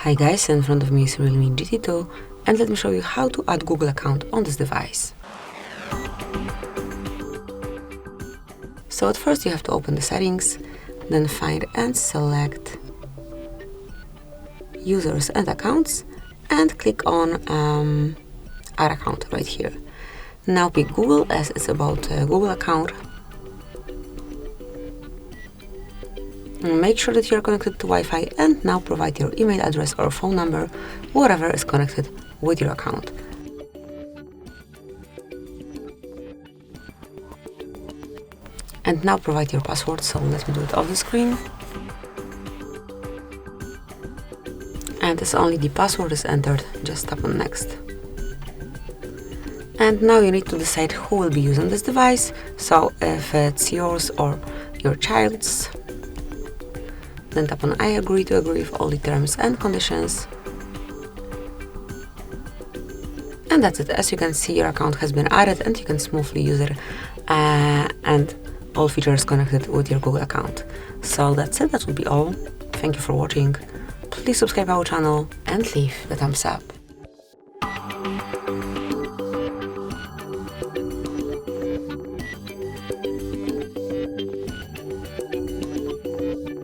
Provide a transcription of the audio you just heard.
Hi guys, in front of me is Realme GT and let me show you how to add Google account on this device. So at first you have to open the settings, then find and select users and accounts and click on add account right here. Now pick Google as it's about Google account. Make sure that you are connected to Wi-Fi and now provide your email address or phone number, whatever is connected with your account. And now provide your password, so let me do it off the screen. And as only the password is entered, just tap on next. And now you need to decide who will be using this device, so if it's yours or your child's, then tap on I agree to agree with all the terms and conditions. And that's it. As you can see, your account has been added and you can smoothly use it and all features connected with your Google account. So that's it, that will be all. Thank you for watching. Please subscribe our channel and leave the thumbs up.